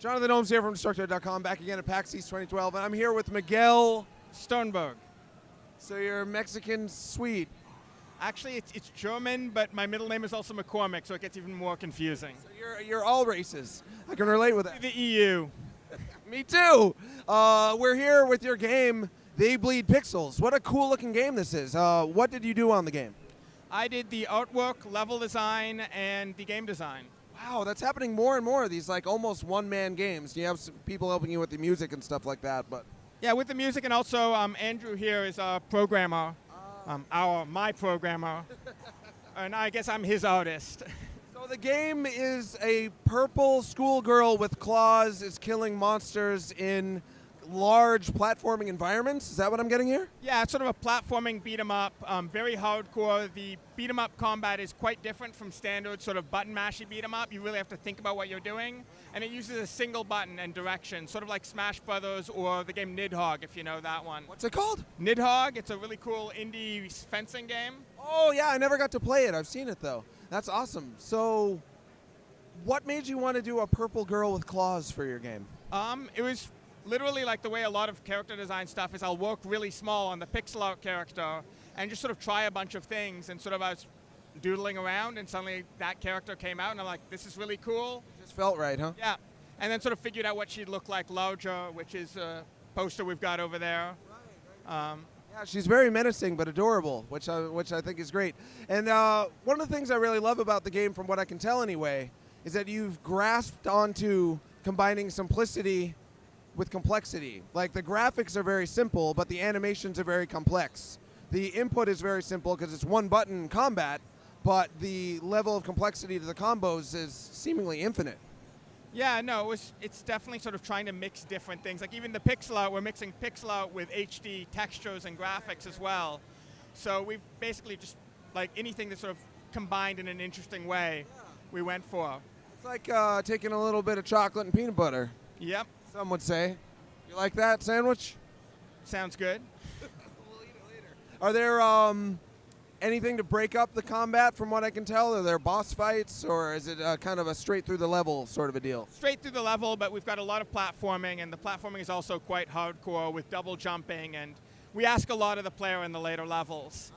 Jonathan Holmes here from Destructoid.com, back again at PAX East 2012, and I'm here with Miguel Sternberg. So you're Mexican Swede. Actually, it's German, but my middle name is also McCormick, so it gets even more confusing. So you're all races. I can relate with that. The EU. Me too. We're here with your game, They Bleed Pixels. What a cool looking game this is. What did you do on the game? I did the artwork, level design, and the game design. Wow, that's happening more and more. These like almost one-man games. You have some people helping you with the music and stuff like that, but yeah, with the music, and also Andrew here is a programmer, my programmer, and I guess I'm his artist. So the game is a purple schoolgirl with claws is killing monsters in large platforming environments. Is that what I'm getting here? Yeah, it's sort of a platforming beat 'em up, very hardcore. The beat 'em up combat is quite different from standard sort of button mashy beat 'em up. You really have to think about what you're doing, and it uses a single button and direction, sort of like Smash Brothers or the game Nidhogg, if you know that one. What's it called? Nidhogg. It's a really cool indie fencing game. Oh yeah, I never got to play it. I've seen it though. That's awesome. So, what made you want to do a purple girl with claws for your game? It was literally like the way a lot of character design stuff is. I'll work really small on the pixel art character and just sort of try a bunch of things, and sort of I was doodling around and suddenly that character came out and I'm like, this is really cool. It just felt right, huh? Yeah, and then sort of figured out what she'd look like larger, which is a poster we've got over there. Yeah, she's very menacing but adorable, which I think is great. And one of the things I really love about the game, from what I can tell anyway, is that you've grasped onto combining simplicity with complexity. Like the graphics are very simple, but the animations are very complex. The input is very simple because it's one button combat, but the level of complexity to the combos is seemingly infinite. Yeah, no, it's definitely sort of trying to mix different things. Like even the pixel art, we're mixing pixel art with HD textures and graphics as well. So we've basically just, like anything that's sort of combined in an interesting way, we went for. It's like taking a little bit of chocolate and peanut butter. Yep. Some would say. You like that sandwich? Sounds good. We'll eat it later. Are there anything to break up the combat from what I can tell? Are there boss fights, or is it kind of a straight through the level sort of a deal? Straight through the level, but we've got a lot of platforming, and the platforming is also quite hardcore with double jumping, and we ask a lot of the player in the later levels.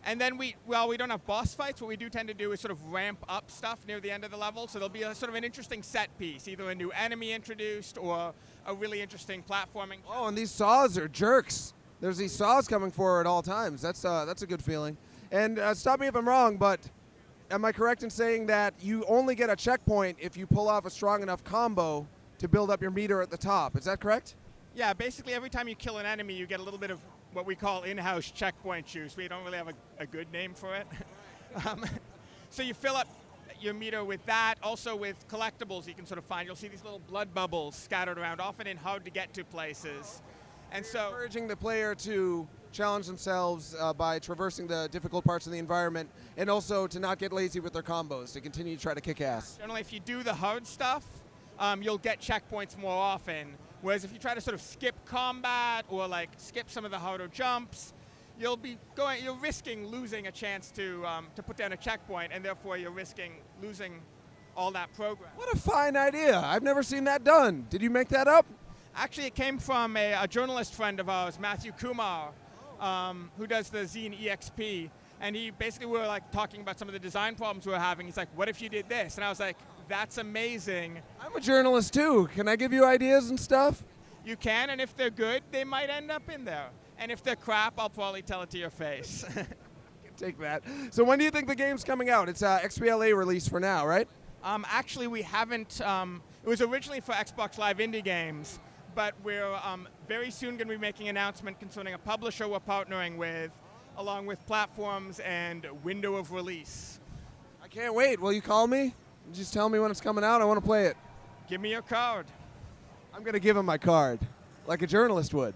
And then we don't have boss fights. What we do tend to do is sort of ramp up stuff near the end of the level. So there'll be a sort of an interesting set piece, either a new enemy introduced or a really interesting platforming. Oh, and these saws are jerks. There's these saws coming forward at all times. That's a good feeling. And stop me if I'm wrong, but am I correct in saying that you only get a checkpoint if you pull off a strong enough combo to build up your meter at the top? Is that correct? Yeah, basically every time you kill an enemy, you get a little bit of what we call in-house checkpoint juice. We don't really have a good name for it. So you fill up your meter with that. Also with collectibles you can sort of find. You'll see these little blood bubbles scattered around, often in hard-to-get-to places. And so encouraging the player to challenge themselves by traversing the difficult parts of the environment, and also to not get lazy with their combos, to continue to try to kick ass. Generally, if you do the hard stuff, you'll get checkpoints more often. Whereas if you try to sort of skip combat or like skip some of the harder jumps, you're risking losing a chance to put down a checkpoint, and therefore you're risking losing all that progress. What a fine idea! I've never seen that done. Did you make that up? Actually, it came from a journalist friend of ours, Matthew Kumar, who does the zine EXP. And we were like talking about some of the design problems we were having. He's like, what if you did this? And I was like, that's amazing. I'm a journalist too. Can I give you ideas and stuff? You can, and if they're good, they might end up in there. And if they're crap, I'll probably tell it to your face. Take that. So when do you think the game's coming out? It's XBLA release for now, right? Actually, we haven't. It was originally for Xbox Live Indie Games, but we're very soon going to be making an announcement concerning a publisher we're partnering with, along with platforms and window of release. I can't wait. Will you call me? Just tell me when it's coming out. I want to play it. Give me your card. I'm going to give him my card, like a journalist would.